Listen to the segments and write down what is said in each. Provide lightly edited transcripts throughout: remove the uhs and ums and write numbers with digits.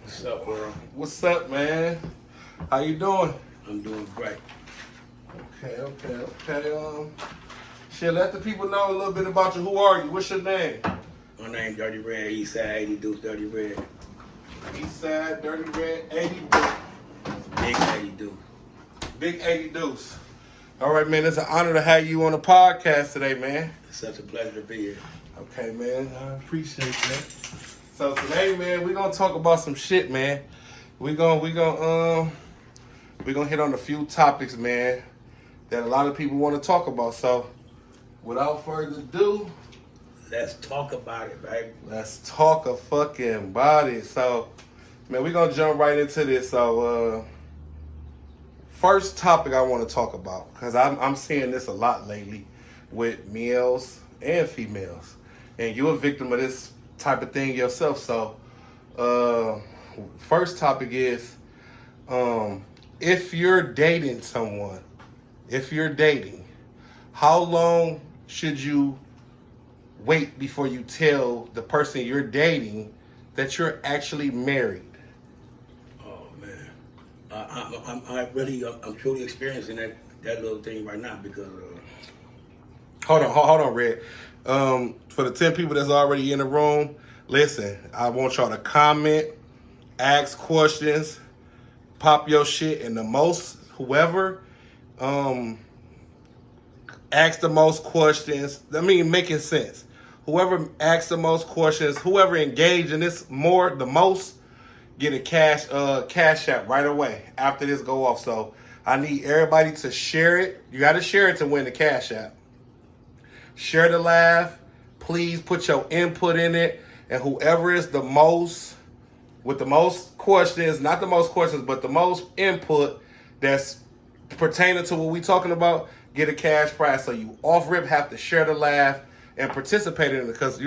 What's up, world? What's up, man? How you doing? I'm doing great. Okay. Shit, let the people know a little bit about you. Who are you? What's your name? My name Dirty Red, Eastside 80 Deuce Dirty Red. Eastside, Dirty Red, 80 Big 80 Deuce. Big 80 Deuce. All right, man. It's an honor to have you on the podcast today, man. It's such a pleasure to be here. Okay, man. I appreciate that. So today, man, we're gonna talk about some shit, man. We're gonna hit on a few topics, man, that a lot of people want to talk about. So, without further ado, Let's talk about it, baby. let's talk a fucking about it. So, man, we're gonna jump right into this. So, first topic I want to talk about, because I'm seeing this a lot lately with males and females, and you're a victim of this type of thing yourself. So, first topic is, if you're dating someone, how long should you wait before you tell the person you're dating that you're actually married? Oh, man. I'm truly experiencing that little thing right now because, Hold on, Red. For the 10 people that's already in the room, listen, I want y'all to comment, ask questions, pop your shit, and whoever asks the most questions, making sense. Whoever asks the most questions, whoever engaged in this the most, get a cash app right away after this go off. So I need everybody to share it. You got to share it to win the cash app. Share the live. Please put your input in it. And whoever is the most, with the most questions, not the most questions, but the most input that's pertaining to what we talking about, get a cash prize. So you off rip have to share the live and participate in it, because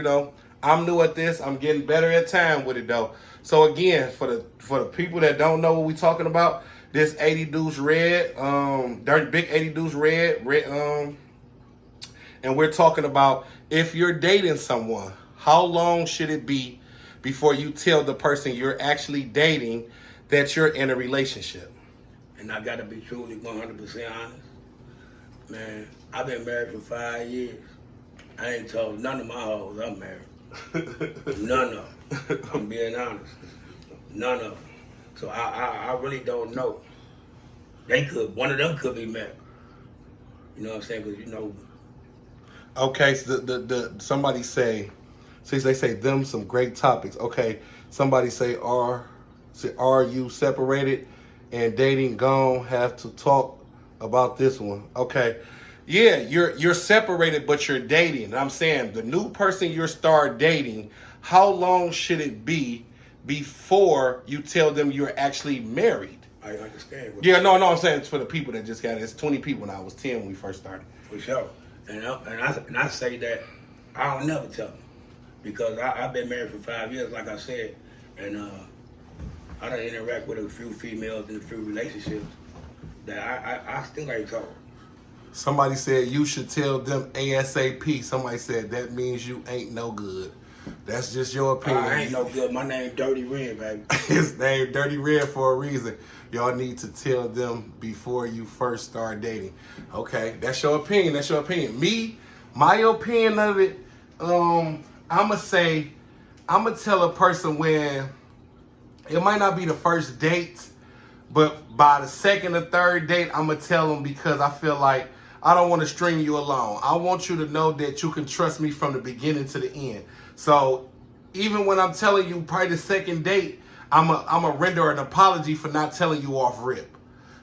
I'm new at this. I'm getting better at time with it though. So again, for the people that don't know what we talking about, this 80 Deuce Red, big 80 Deuce Red, and we're talking about, if you're dating someone, how long should it be before you tell the person you're actually dating that you're in a relationship? and I got to be truly 100% honest. Man, I've been married for 5 years. I ain't told none of my hoes I'm married. None of them. I'm being honest. None of them. So I really don't know. One of them could be married. You know what I'm saying? Because, Okay, so somebody say, since they say them some great topics. Okay, somebody say, are you separated and dating gone? Have to talk about this one. Okay, yeah, you're separated, but you're dating. And I'm saying the new person you start dating, how long should it be before you tell them you're actually married? I understand. Yeah, no, I'm saying it's for the people that just got it. It's 20 people when I was 10 when we first started. For sure. And I say that I don't never tell them, because I've been married for 5 years, like I said, and I done interact with a few females in a few relationships that I still ain't told. Somebody said you should tell them ASAP. Somebody said that means you ain't no good. That's just your opinion. I ain't no good. My name Dirty Red, baby. His name Dirty Red for a reason. Y'all need to tell them before you first start dating. Okay, that's your opinion. That's your opinion. My opinion of it, I'ma tell a person when it might not be the first date, but by the second or third date, I'ma tell them, because I feel like I don't want to string you along. I want you to know that you can trust me from the beginning to the end. So even when I'm telling you probably the second date, I'm a render an apology for not telling you off rip.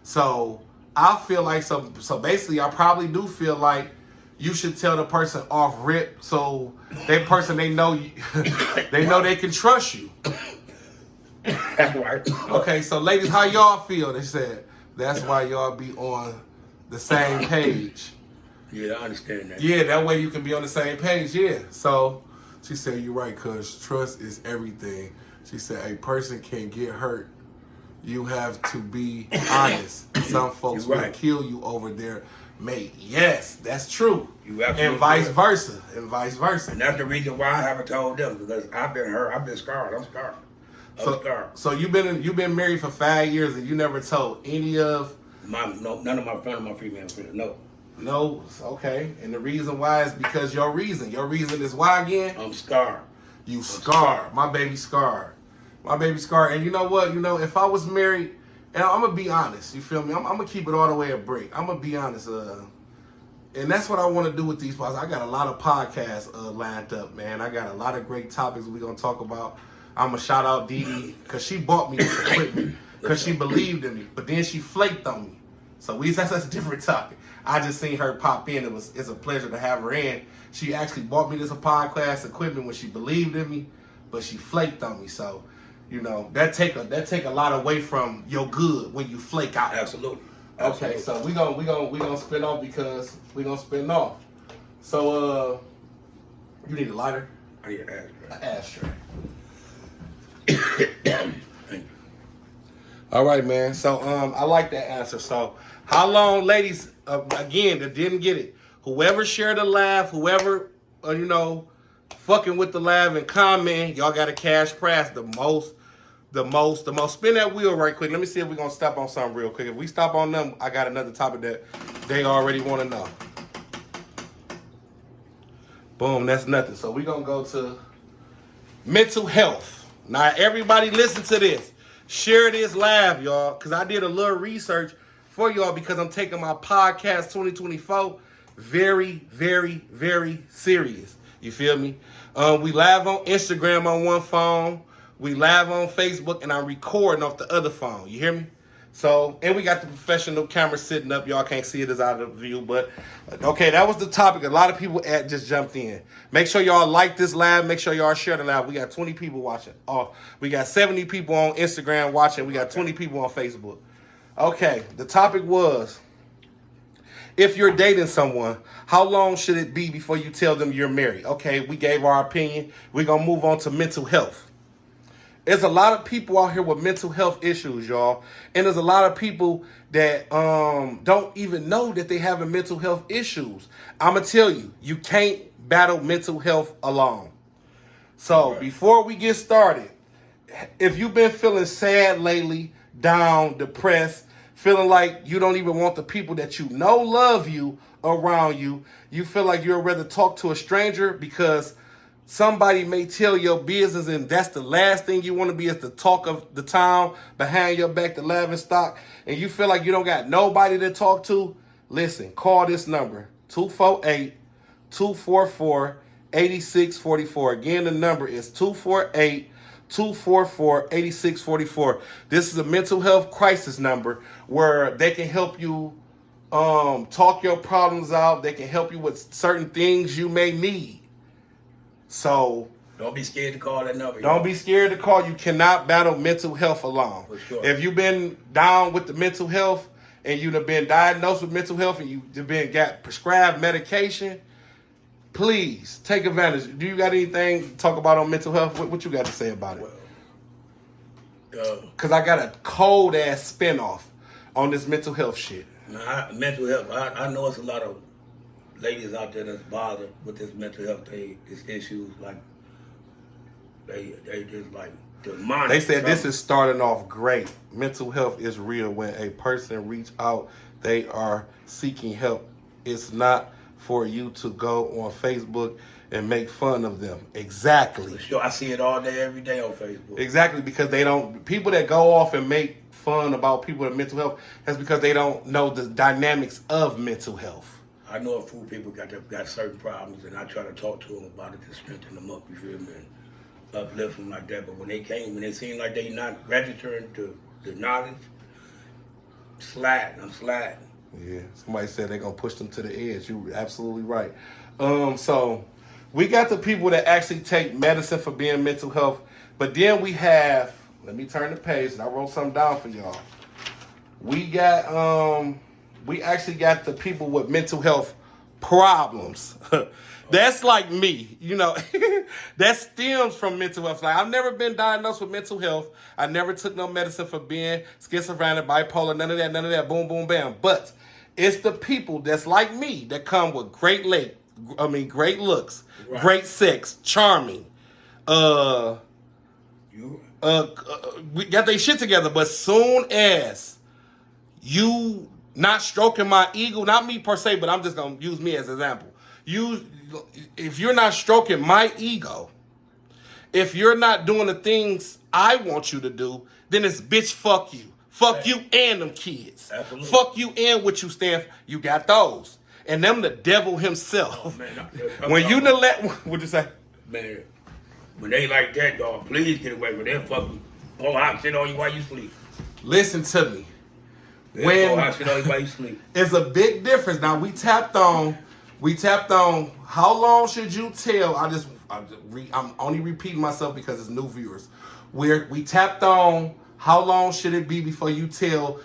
So I feel like so basically I probably do feel like you should tell the person off rip, so that person, they know they can trust you. That's right. Okay, so ladies, how y'all feel? They said that's why y'all be on the same page. Yeah, I understand that. Yeah, that way you can be on the same page. Yeah. So she said, you're right, cuz trust is everything. She said, a person can get hurt. You have to be honest. Some folks will kill you over their mate. Yes, that's true. And vice versa. And that's the reason why I haven't told them, because I've been hurt. I've been scarred. I'm scarred. So you've been married for 5 years and you never told any of none of my friends, my female friends, no. No, okay. And the reason why is because your reason. Your reason is why again? I'm scarred. You scarred. My baby scarred. My baby scarred. And you know what? You know, if I was married, and I'm gonna be honest, you feel me? I'm gonna keep it all the way a break. I'm gonna be honest, and that's what I want to do with these podcasts. I got a lot of podcasts lined up, man. I got a lot of great topics we're gonna talk about. I'm gonna shout out Dee Dee because she bought me this equipment because she believed in me, but then she flaked on me. So that's a different topic. I just seen her pop in. It's a pleasure to have her in. She actually bought me this podcast equipment when she believed in me, but she flaked on me. So, you know, that take a lot away from your good when you flake out. Absolutely. Okay, so we gonna spin off because we gonna spin off. So you need a lighter? I need an ashtray. Thank you. All right, man. So I like that answer. So how long, ladies? Again, that didn't get it. Whoever shared the live, whoever fucking with the live and comment, y'all got a cash prize. The most. Spin that wheel right quick. Let me see if we're gonna stop on something real quick. If we stop on them, I got another topic that they already want to know. Boom, that's nothing. So we're gonna go to mental health. Now everybody listen to this. Share this live, y'all, because I did a little research for y'all because I'm taking my podcast 2024 very, very, very serious. You feel me? We live on Instagram on one phone. We live on Facebook, and I'm recording off the other phone. You hear me? So, and we got the professional camera sitting up. Y'all can't see it as out of view, but okay, that was the topic. A lot of people just jumped in. Make sure y'all like this live. Make sure y'all share the live. We got 20 people watching. Oh, we got 70 people on Instagram watching. We got 20 people on Facebook. Okay, the topic was, if you're dating someone, how long should it be before you tell them you're married? Okay, we gave our opinion. We're going to move on to mental health. There's a lot of people out here with mental health issues, y'all. And there's a lot of people that don't even know that they having mental health issues. I'm going to tell you, you can't battle mental health alone. So before we get started, if you've been feeling sad lately, down, depressed, feeling like you don't even want the people that you know love you around you, you feel like you'd rather talk to a stranger because somebody may tell your business and that's the last thing you want to be is the talk of the town behind your back, the laughing stock, and you feel like you don't got nobody to talk to, listen, call this number, 248-244-8644. Again, the number is 248-244-8644. This is a mental health crisis number where they can help you talk your problems out. They can help you with certain things you may need. So don't be scared to call that number. Don't be scared to call. You cannot battle mental health alone. For sure. If you've been down with the mental health and you've been diagnosed with mental health and you've been got prescribed medication, please take advantage. Do you got anything to talk about on mental health? What you got to say about it? Because I got a cold ass spinoff on this mental health shit. Mental health. I know it's a lot of ladies out there that's bothered with this mental health. This issues like they just like demonic. They said this is starting off great. Mental health is real. When a person reach out, they are seeking help. It's not for you to go on Facebook and make fun of them. Exactly. For sure, I see it all day, every day on Facebook. Exactly, because people that go off and make fun about people with mental health, that's because they don't know the dynamics of mental health. I know a few people got certain problems, and I try to talk to them about it to strengthen them up, you feel me, and uplift them like that. But when they seem like they not registering to the knowledge, I'm sliding. Yeah, somebody said they're going to push them to the edge. You're absolutely right. So we got the people that actually take medicine for being mental health, but then we have, let me turn the page, and I wrote something down for y'all. We actually got the people with mental health problems. That's like me, that stems from mental health. Like, I've never been diagnosed with mental health. I never took no medicine for being schizophrenic, bipolar, none of that, boom, boom, bam. But it's the people that's like me that come with great looks, right. Great sex, charming. You we got their shit together. But soon as you not stroking my ego, not me per se, but I'm just gonna use me as an example. If you're not stroking my ego, if you're not doing the things I want you to do, then it's bitch, fuck you. Fuck you and them kids. Absolutely. Fuck you and what you stand for. You got those. And them the devil himself. Oh, man, when you let, what'd you say? Man, when they like that, dog, please get away with that fucking pour hot shit on you while you sleep. Listen to me. When pour hot shit on you while you sleep. It's a big difference. Now we tapped on how long should you tell? I'm only repeating myself because it's new viewers. We tapped on how long should it be before you tell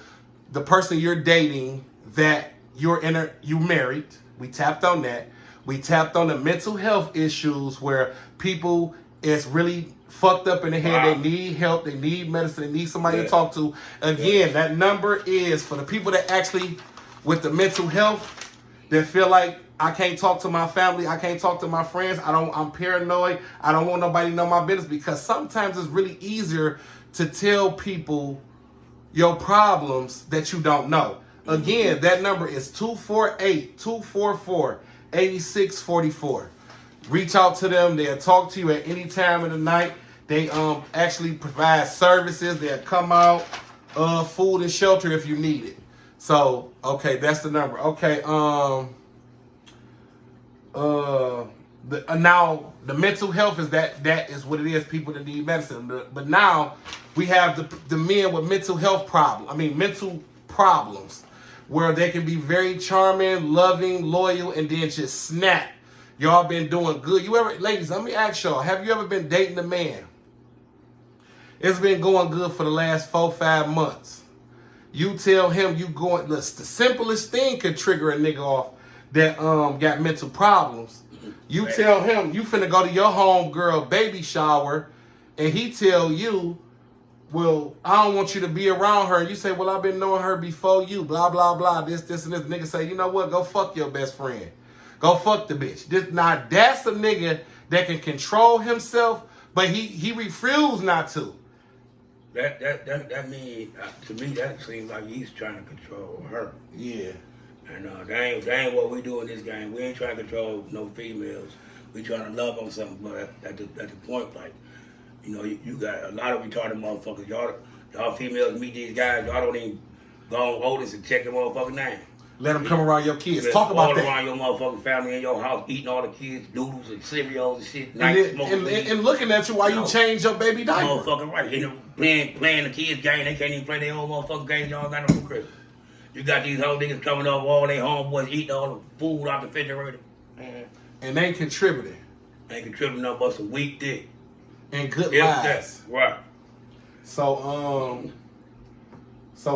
the person you're dating that you married. We tapped on that. We tapped on the mental health issues where people is really fucked up in the head. Wow. They need help. They need medicine. They need somebody to talk to. Again, that number is for the people that actually with the mental health that feel like I can't talk to my family. I can't talk to my friends. I'm paranoid. I don't want nobody to know my business because sometimes it's really easier to tell people your problems that you don't know. Again, that number is 248-244-8644. Reach out to them. They'll talk to you at any time of the night. They actually provide services. They'll come out, food and shelter if you need it. So, okay, that's the number. Okay, now the mental health is that is what it is. People that need medicine, but now we have the men with mental problems, where they can be very charming, loving, loyal, and then just snap. Y'all been doing good. Ladies, let me ask y'all: have you ever been dating a man? It's been going good for the last 4-5 months. You tell him the simplest thing could trigger a nigga off that got mental problems. You tell him you finna go to your homegirl baby shower, and he tell you, well, I don't want you to be around her. And you say, well, I've been knowing her before you, blah, blah, blah, this, and this. Nigga say, you know what? Go fuck your best friend. Go fuck the bitch. Now, that's a nigga that can control himself, but he refused not to. That means, to me, that seems like he's trying to control her. Yeah. And that ain't what we do in this game. We ain't trying to control no females. We trying to love on something, but at the point, like, you know, you got a lot of retarded motherfuckers. Y'all females meet these guys, y'all don't even go on Otis and check their motherfucking name. Let them come around your kids. Talk about that. Around your motherfucking family in your house, eating all the kids, noodles and cereals and shit. And looking at you while you change your baby diaper. Motherfucking right. You know, playing the kids' game. They can't even play their own motherfucking game. Y'all got them for Christmas. You got these whole niggas coming over, all their homeboys eating all the food out the refrigerator. And they ain't contributing. Ain't contributing nothing but some weak dick. And good lies. Right. So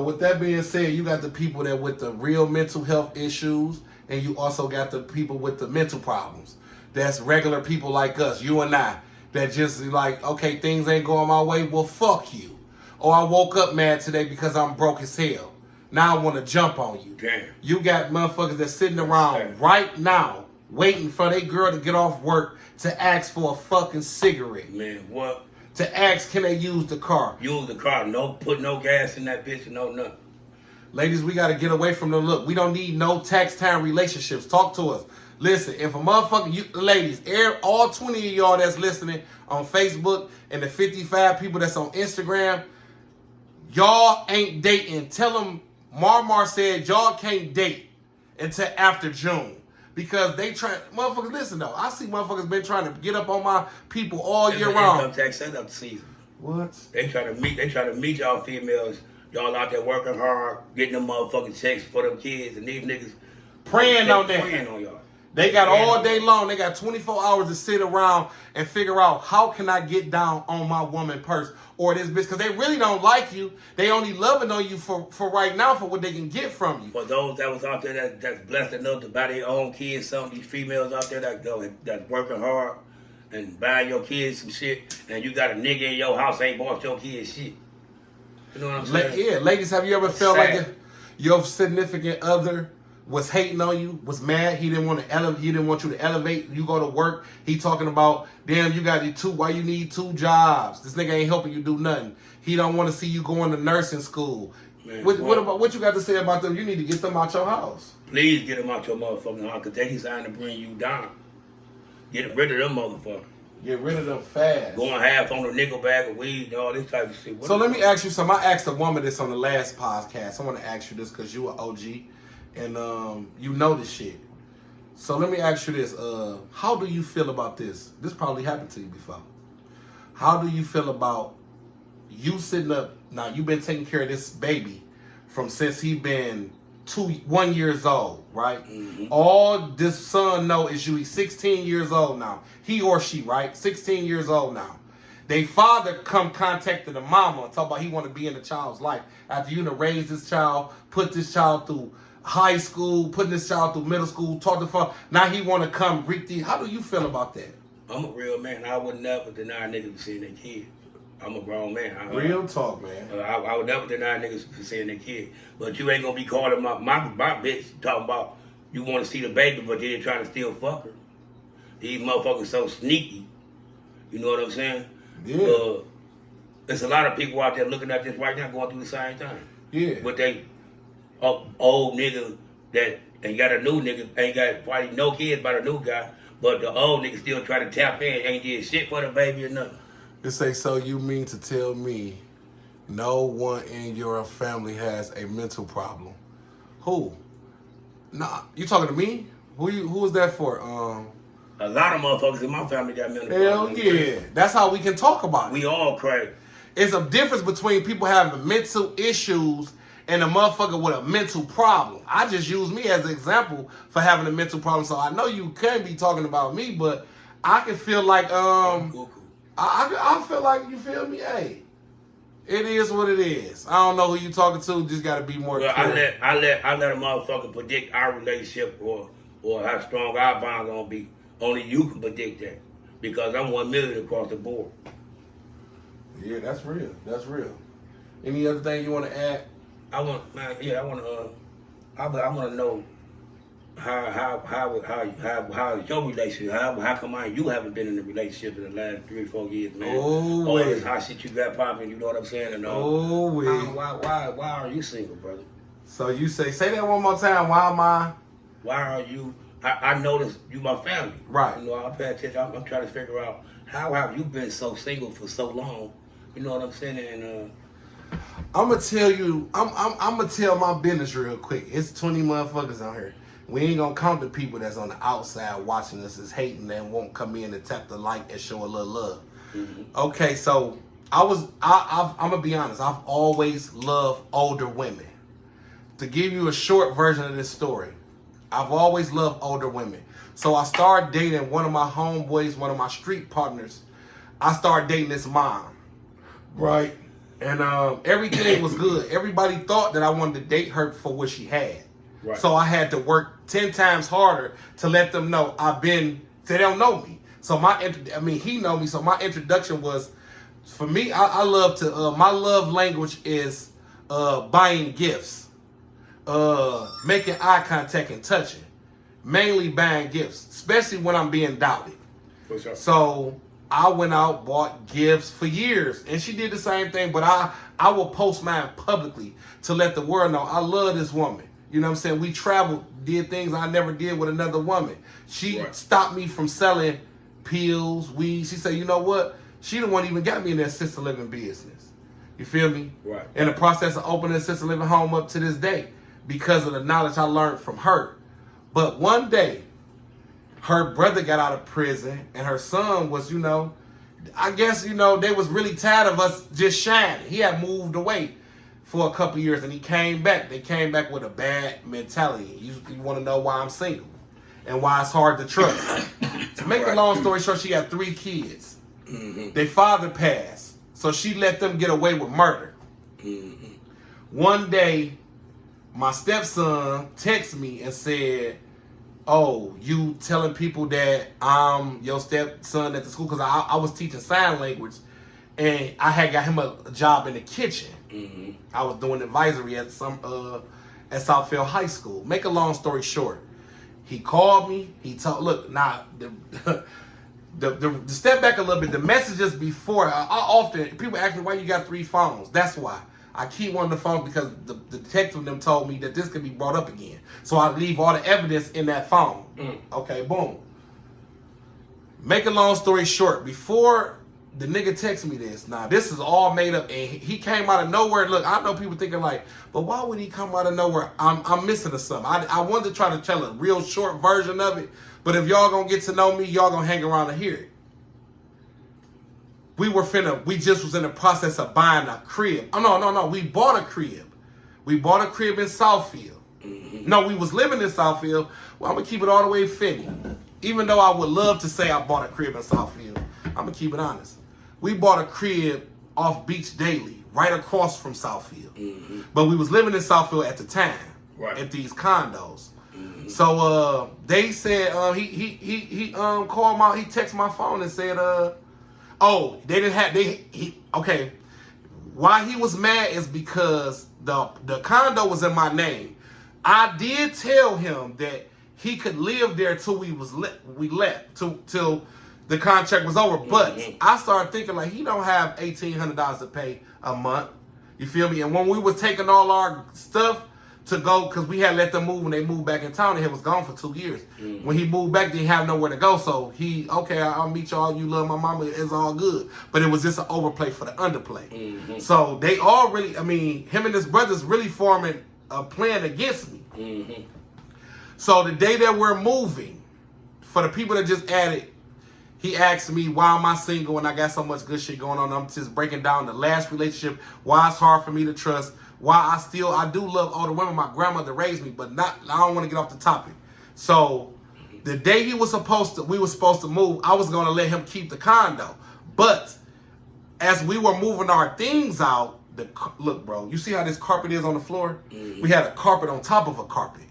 with that being said, you got the people that with the real mental health issues, and you also got the people with the mental problems. That's regular people like us, you and I, that just like, okay, things ain't going my way, well, fuck you. Or I woke up mad today because I'm broke as hell. Now I want to jump on you. Damn. You got motherfuckers that's sitting around right now waiting for their girl to get off work to ask for a fucking cigarette. Man, what? To ask, can they use the car? Use the car. No, put no gas in that bitch and no nothing. Ladies, we got to get away from the look. We don't need no tax time relationships. Talk to us. Listen, if a motherfucker, ladies, all 20 of y'all that's listening on Facebook and the 55 people that's on Instagram, y'all ain't dating. Tell them Marmar said y'all can't date until after June. Because they motherfuckers, listen though, I see motherfuckers been trying to get up on my people all year round. Income tax setup season. What? They try to meet y'all females. Y'all out there working hard, getting them motherfucking checks for them kids, and these niggas praying on that. Praying on y'all. They got all day long. They got 24 hours to sit around and figure out how can I get down on my woman purse or this bitch, because they really don't like you. They only loving on you for right now for what they can get from you. For those that was out there that's blessed enough to buy their own kids, some of these females out there that's working hard and buying your kids some shit, and you got a nigga in your house ain't bought your kids shit. You know what I'm saying? Yeah, ladies, have you ever felt like your significant other was hating on you, was mad. He didn't want to elevate. He didn't want you to elevate. You go to work. He talking about, damn, you got why you need 2 jobs? This nigga ain't helping you do nothing. He don't want to see you going to nursing school. Man, what you got to say about them? You need to get them out your house. Please get them out your motherfucking house, because they designed to bring you down. Get rid of them motherfuckers. Get rid of them fast. Going half on a nickel bag of weed and all this type of shit. So let me ask you something. I asked a woman this on the last podcast. I want to ask you this because you are OG and you know this shit. So let me ask you this. How do you feel about this? This probably happened to you before. How do you feel about you sitting up? Now, you've been taking care of this baby since he been 1 years old, right? Mm-hmm. All this son know is he's 16 years old now. He or she, right? 16 years old now. They father contacted the mama, talk about he want to be in the child's life. After you done raised this child, put this child through high school, putting this child through middle school, talk to father. Now he want to come reap these. How do you feel about that? I'm a real man. I would never deny niggas for seeing their kid. I'm a grown man. Real talk, man. I would never deny niggas for seeing their kid. But you ain't gonna be calling my bitch talking about you want to see the baby, but then trying to still fuck her. These motherfuckers so sneaky. You know what I'm saying? Yeah. There's a lot of people out there looking at this right now going through the same thing. Yeah. But they old nigga that ain't got a new nigga, ain't got probably no kids by the new guy, but the old nigga still trying to tap in, ain't did shit for the baby or nothing. It say, so you mean to tell me no one in your family has a mental problem? Who? Nah, you talking to me? Who is that for? A lot of motherfuckers in my family got mental hell problems. Yeah. That's how we can talk about it. We all crazy. It's a difference between people having mental issues and a motherfucker with a mental problem. I just use me as an example for having a mental problem. So I know you can't be talking about me, but I can feel like I feel like, you feel me? Hey, it is what it is. I don't know who you talking to. Just got to be more. Well, clear. I let a motherfucker predict our relationship or how strong our bond gonna be. Only you can predict that because I'm 1 million across the board. Yeah, that's real. That's real. Any other thing you want to add? I want to know how is your relationship? How come you haven't been in a relationship in the last 3 or 4 years, man? Oh, all this hot shit you got popping, you know what I'm saying? And why are you single, brother? So you say that one more time. Why am I? Why are you? I noticed you my family. Right. You know, I pay attention. I'm trying to figure out how have you been so single for so long? You know what I'm saying? And I'm gonna tell you. I'm gonna tell my business real quick. It's 20 motherfuckers out here. We ain't gonna count the people that's on the outside watching us is hating and won't come in and tap the like and show a little love. Mm-hmm. Okay, so I'm gonna be honest. I've always loved older women. To give you a short version of this story, I've always loved older women. So I started dating one of my homeboys, one of my street partners. I started dating this mom, right? And everything was good. Everybody thought that I wanted to date her for what she had. Right. So I had to work 10 times harder to let them know they don't know me. So he know me. So my introduction was, for me, I love to, my love language is buying gifts, making eye contact and touching, mainly buying gifts, especially when I'm being doubted. For sure. So I went out, bought gifts for years, and she did the same thing, but I will post mine publicly to let the world know I love this woman. You know what I'm saying? We traveled, did things I never did with another woman. She stopped me from selling pills, weed. She said, you know what? She the one even got me in that assisted living business. You feel me? Right. In the process of opening an assisted living home up to this day because of the knowledge I learned from her. But one day, her brother got out of prison and her son was, I guess, they was really tired of us just shining. He had moved away for a couple years and he came back. They came back with a bad mentality. You want to know why I'm single and why it's hard to trust. To make a long story short, she had 3 kids. Mm-hmm. Their father passed, so she let them get away with murder. Mm-hmm. One day, my stepson texted me and said, oh, you telling people that I'm your stepson at the school? Because I was teaching sign language and I had got him a job in the kitchen. Mm-hmm. I was doing advisory at at Southfield High School. Make a long story short, he called me. He told, look, now the step back a little bit. The messages before, I often people ask me why you got 3 phones. That's why I keep one of the phones, because the detective them told me that this could be brought up again. So I leave all the evidence in that phone. Okay, boom. Make a long story short, before the nigga texted me this, now this is all made up, and he came out of nowhere. Look, I know people thinking like, but why would he come out of nowhere? I'm missing or something. I wanted to try to tell a real short version of it, but if y'all gonna get to know me, y'all gonna hang around and hear it. We just was in the process of buying a crib. Oh, no. We bought a crib. We bought a crib in Southfield. No, we was living in Southfield. Well, I'm gonna keep it all the way fitty. Even though I would love to say I bought a crib in Southfield, I'm gonna keep it honest. We bought a crib off Beach Daily, right across from Southfield. But we was living in Southfield at the time, at these condos. So they said he called he texted my phone and said oh, they didn't have okay. Why he was mad is because the condo was in my name. I did tell him that he could live there till we left till the contract was over. But I started thinking like he don't have $1,800 to pay a month. You feel me? And when we was taking all our stuff to go, because we had let them move when they moved back in town, and he was gone for 2 years. When he moved back, they didn't have nowhere to go. So okay, I'll meet y'all. You love my mama. It's all good. But it was just an overplay for the underplay. So they all really, I mean, him and his brothers really forming a plan against me. So the day that we're moving, for the people that just added, he asked me, why am I single and I got so much good shit going on? I'm just breaking down the last relationship, why it's hard for me to trust, why I do love older women. My grandmother raised me, but I don't want to get off the topic. So the day we were supposed to move, I was going to let him keep the condo. But as we were moving our things out, look, bro, you see how this carpet is on the floor? We had a carpet on top of a carpet.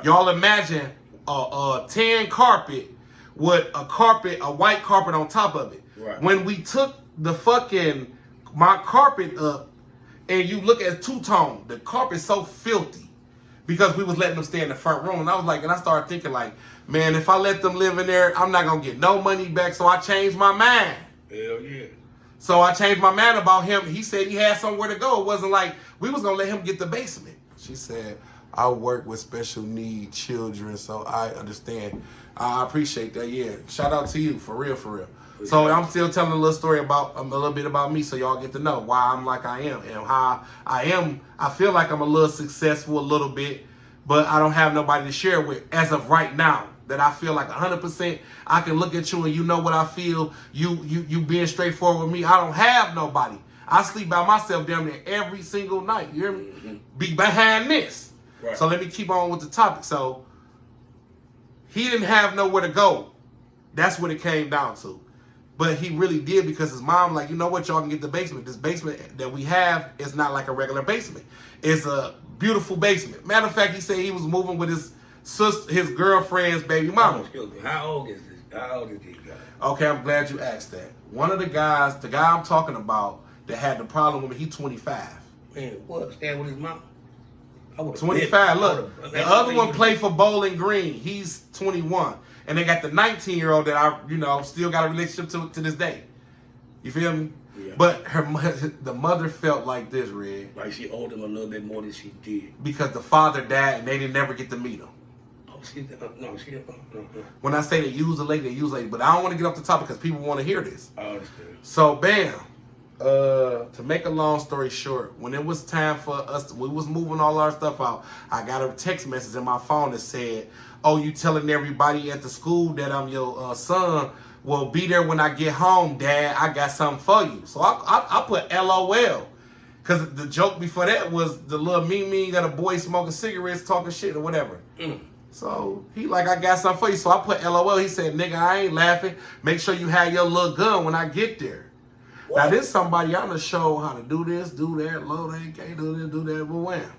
Y'all imagine a tan carpet with a white carpet on top of it. When we took my carpet up, and you look at two-tone, the carpet's so filthy because we was letting them stay in the front room. And I was like, and I started thinking like, man, if I let them live in there, I'm not gonna get no money back. So I changed my mind. Hell yeah. So I changed my mind about him. He said he had somewhere to go. It wasn't like we was gonna let him get the basement. She said, I work with special needs children, so I understand. I appreciate that. Yeah, shout out to you, for real, for real. So I'm still telling a little story about a little bit about me, so y'all get to know why I'm like I am and how I am. I feel like I'm a little successful, a little bit, but I don't have nobody to share with as of right now. That I feel like 100%. I can look at you and you know what I feel. You being straightforward with me. I don't have nobody. I sleep by myself damn near every single night. You hear me? Be behind this. So let me keep on with the topic. So he didn't have nowhere to go. That's what it came down to. But he really did, because his mom like, you know what, y'all can get the basement. This basement that we have is not like a regular basement. It's a beautiful basement. Matter of fact, he said he was moving with his sister, his girlfriend's baby mama. How old is this? How old is this guy? Okay, I'm glad you asked that. One of the guys, the guy I'm talking about that had the problem with me, he's 25. Man, what? Stand with his mom? 25. Look, the other one played for Bowling Green. He's 21. And they got the 19-year-old that I, still got a relationship to this day. You feel me? Yeah. But the mother felt like this, Red. Like she owed him a little bit more than she did. Because the father died and they didn't never get to meet him. Oh, no. When I say they use a lady, they use a lady. But I don't want to get off the topic because people want to hear this. I understand. So, bam. To make a long story short, when it was time for us, we was moving all our stuff out, I got a text message in my phone that said, oh, you telling everybody at the school that I'm your son? Well, be there when I get home, Dad. I got something for you. So I put LOL. Because the joke before that was the little meme got a boy smoking cigarettes, talking shit or whatever. So he like, I got something for you. So I put LOL. He said, nigga, I ain't laughing. Make sure you have your little gun when I get there. What? Now, this somebody I'm going to show how to do this, do that, load AK, do this, do that, but wham.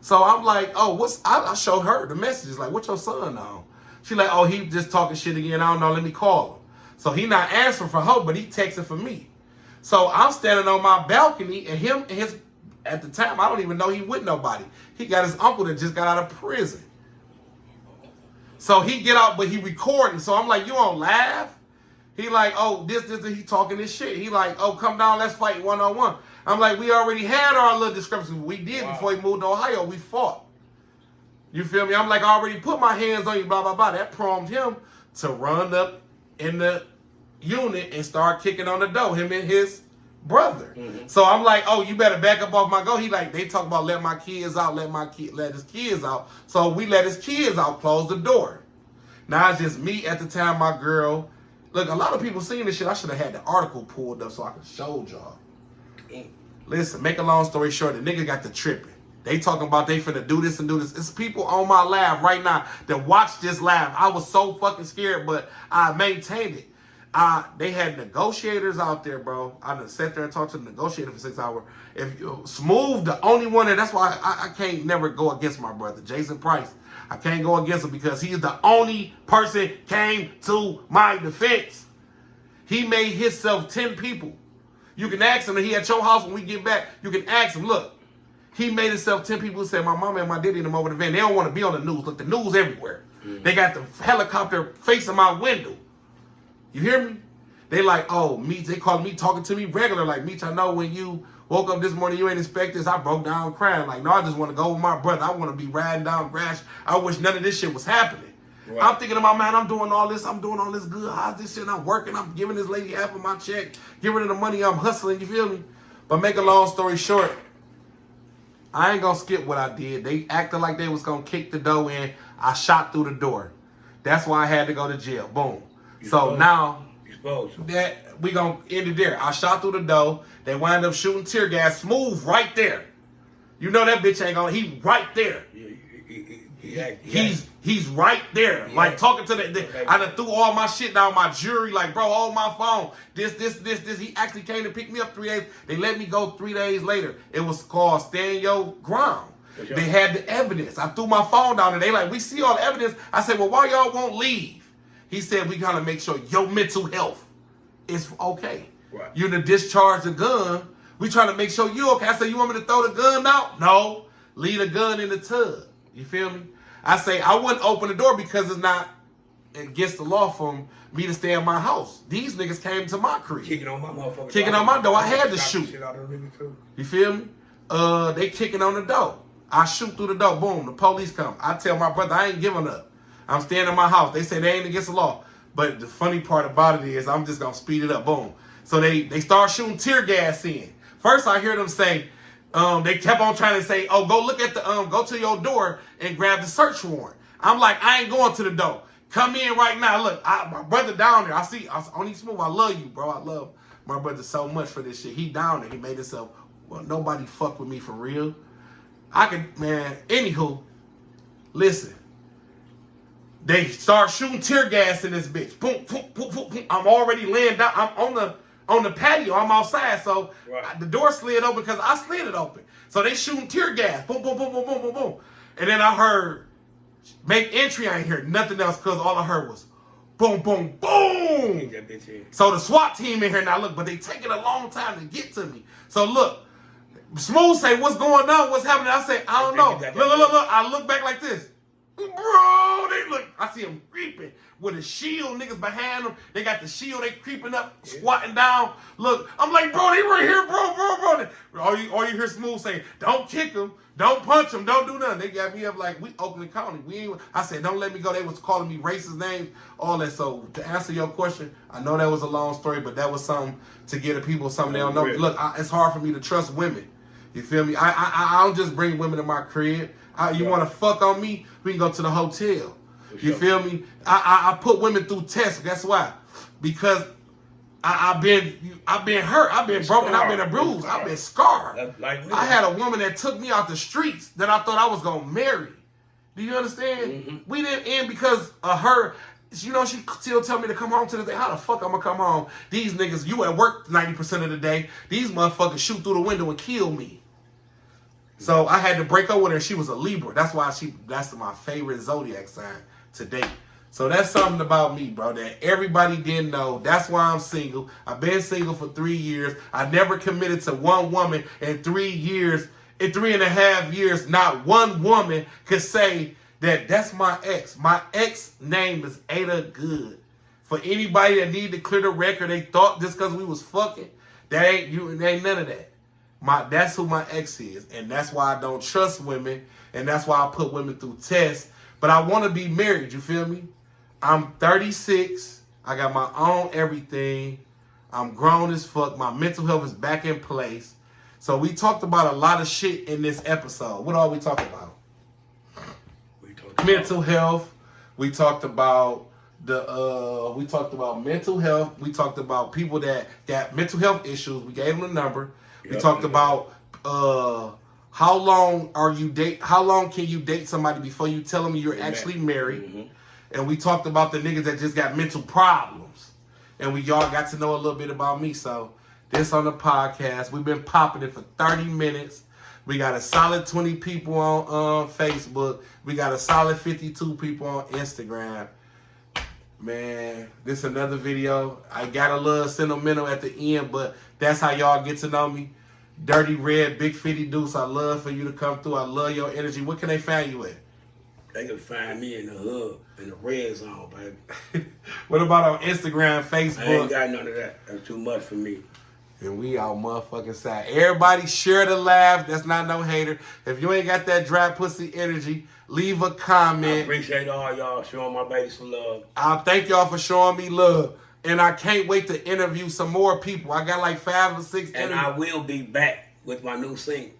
So I'm like, oh, I showed her the messages, like, what's your son on? She like, oh, he just talking shit again. I don't know, let me call him. So he not answering for her, but he texting for me. So I'm standing on my balcony, and him and his at the time, I don't even know he with nobody. He got his uncle that just got out of prison. So he get out, but he recording. So I'm like, you don't laugh? He like, oh, this, he talking this shit. He like, oh, come down, let's fight one-on-one. I'm like, we already had our little discrepancy. We did before he moved to Ohio. We fought. You feel me? I'm like, I already put my hands on you, blah, blah, blah. That prompted him to run up in the unit and start kicking on the door, him and his brother. So I'm like, oh, you better back up off my go. He like, they talk about let my kids out, let his kids out. So we let his kids out, close the door. Now it's just me at the time, my girl. Look, a lot of people seen this shit. I should have had the article pulled up so I could show y'all. Listen, make a long story short, the nigga got the tripping. They talking about they finna do this and do this. It's people on my live right now that watch this live. I was so fucking scared, but I maintained it. They had negotiators out there, bro. I done sat there and talked to the negotiator for 6 hours. If Smooth, the only one, and that's why I can't never go against my brother, Jason Price. I can't go against him because he's the only person came to my defense. He made himself 10 people. You can ask him, and he at your house when we get back, you can ask him, look, he made himself 10 people who said, my mama and my daddy and them over the van. They don't want to be on the news. Look, the news everywhere. They got the helicopter facing my window. You hear me? They like, oh, Meech, they call me talking to me regular. Like, Meech, I know when you woke up this morning, you ain't expect this. I broke down crying. Like, no, I just want to go with my brother. I want to be riding down grass. I wish none of this shit was happening. Right. I'm thinking about, man, I'm doing all this good. How's this shit? I'm working. I'm giving this lady half of my check. Giving her the money. I'm hustling. You feel me? But make a long story short, I ain't gonna skip what I did. They acted like they was gonna kick the door in. I shot through the door. That's why I had to go to jail. Boom. So now that we gonna end it there. I shot through the door. They wind up shooting tear gas. Smooth right there. You know that bitch ain't gonna. He right there. He's right there. Like talking to the I done threw all my shit down, my jewelry. Like, bro, hold my phone. This. He actually came to pick me up 3 days. They let me go 3 days later. It was called Stand Your Ground. Sure. They had the evidence. I threw my phone down and they like, we see all the evidence. I said, well, why y'all won't leave? He said, we gotta make sure your mental health is okay. Right. You to discharge the gun. We trying to make sure you okay. I said, you want me to throw the gun out? No. Leave the gun in the tub. You feel me? I say, I wouldn't open the door because it's not against the law for me to stay in my house. These niggas came to my crib. Kicking on my motherfucker. Kicking on my door. I had to shoot. You feel me? They kicking on the door. I shoot through the door. Boom. The police come. I tell my brother, I ain't giving up. I'm staying in my house. They say they ain't against the law. But the funny part about it is I'm just going to speed it up. Boom. So they start shooting tear gas in. First, I hear them say, they kept on trying to say, oh, go look at the, go to your door and grab the search warrant. I'm like, I ain't going to the door. Come in right now. Look, my brother down there. I see, on Smooth, I love you, bro. I love my brother so much for this shit. He down there. He made himself, well, nobody fuck with me for real. Anywho, listen. They start shooting tear gas in this bitch. Boom, boom, boom, boom, boom. I'm already laying down. I'm on the patio. I'm outside. So the door slid open because I slid it open. So they shooting tear gas. Boom, boom, boom, boom, boom, boom, boom. And then I heard, make entry. I ain't heard nothing else because all I heard was boom, boom, boom. So the SWAT team in here now, look, but they taking a long time to get to me. So look, Smooth say, what's going on? What's happening? I say, I don't know. Look. I look back like this. Bro, they look, I see them creeping with a shield, niggas behind them. They got the shield, they creeping up, squatting down. Look, I'm like, bro, they right here, bro. All you hear Smooth say, don't kick them, don't punch them, don't do nothing. They got me up like, we Oakland County. I said, don't let me go. They was calling me racist names, all that. So to answer your question, I know that was a long story, but that was something to give the people something they don't know. Look, it's hard for me to trust women. You feel me? I don't just bring women to my crib. You want to fuck on me? We can go to the hotel. You feel me? I put women through tests. Guess why? Because I've been hurt. I've been broken. I've been abused. I've been scarred. I had a woman that took me out the streets that I thought I was gonna marry. Do you understand? Mm-hmm. We didn't end because of her. You know, she still tell me to come home to the day. How the fuck I'm gonna come home? These niggas, you at work 90% of the day. These motherfuckers shoot through the window and kill me. So I had to break up with her. She was a Libra. That's why that's my favorite zodiac sign to date. So that's something about me, bro, that everybody didn't know. That's why I'm single. I've been single for 3 years. I never committed to one woman in 3 years in 3.5 years, not one woman could say that that's my ex. My ex name is Ada Good. For anybody that need to clear the record, they thought just because we was fucking, that ain't you. There ain't none of that. That's who my ex is, and that's why I don't trust women, and that's why I put women through tests. But I want to be married. You feel me? I'm 36. I got my own everything. I'm grown as fuck. My mental health is back in place. So we talked about a lot of shit in this episode. What are we talking about? Mental health. We talked about we talked about mental health. We talked about people that got mental health issues. We gave them a number. We talked about how long can you date somebody before you tell them you're actually married? Mm-hmm. And we talked about the niggas that just got mental problems. And y'all got to know a little bit about me. So this on the podcast. We've been popping it for 30 minutes. We got a solid 20 people on Facebook. We got a solid 52 people on Instagram. Man, this is another video. I got a little sentimental at the end, but that's how y'all get to know me. Dirty Red, Big 50 Deuce. I love for you to come through. I love your energy. What can they find you at? They can find me in the hood, in the red zone, baby. What about on Instagram, Facebook? I ain't got none of that. That's too much for me. And we all motherfucking side. Everybody share the laugh. That's not no hater. If you ain't got that dry pussy energy, leave a comment. I appreciate all y'all showing my baby some love. I thank y'all for showing me love. And I can't wait to interview some more people. I got like 5 or 6 And I will be back with my new single.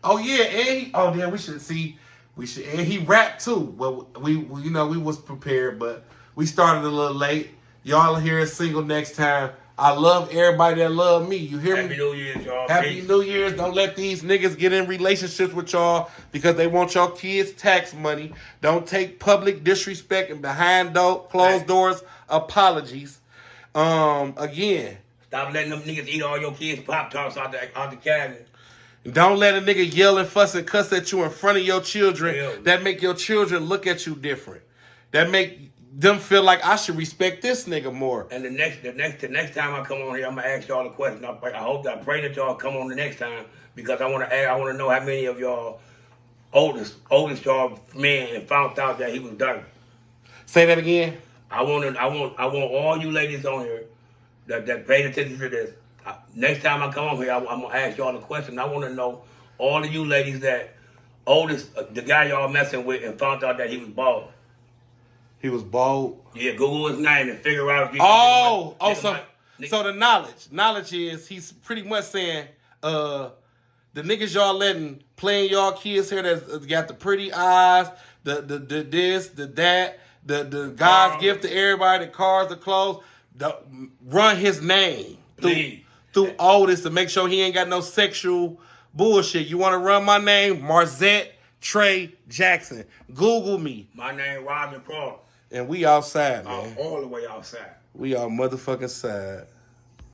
Oh yeah, and we should and he rapped too. Well, we was prepared, but we started a little late. Y'all hear a single next time. I love everybody that love me. You hear me? Happy New Year's, y'all. Happy Peace. New Year's. Don't let these niggas get in relationships with y'all because they want y'all kids' tax money. Don't take public disrespect and behind closed doors apologies. Again. Stop letting them niggas eat all your kids' Pop-Tarts out the cabinet. Don't let a nigga yell and fuss and cuss at you in front of your children. Yeah. That make your children look at you different. That make them feel like I should respect this nigga more. And the next time I come on here, I'm gonna ask y'all a question. I pray that y'all come on the next time because I want to know how many of y'all oldest y'all men found out that he was dirty. Say that again. I want all you ladies on here that paid attention to this. Next time I come on here, I'm gonna ask y'all a question. I want to know all of you ladies that the guy y'all messing with and found out that he was bald. He was bald. Yeah, Google his name and figure out if you so the knowledge is he's pretty much saying the niggas y'all letting playing y'all kids here that's got the pretty eyes, the this, the that, the God's gift to everybody, the cars, the clothes, run his name through all this to make sure he ain't got no sexual bullshit. You want to run my name? Marzette Trey Jackson. Google me. My name Roger Crawford. And we outside, man. All the way outside. We are motherfucking side.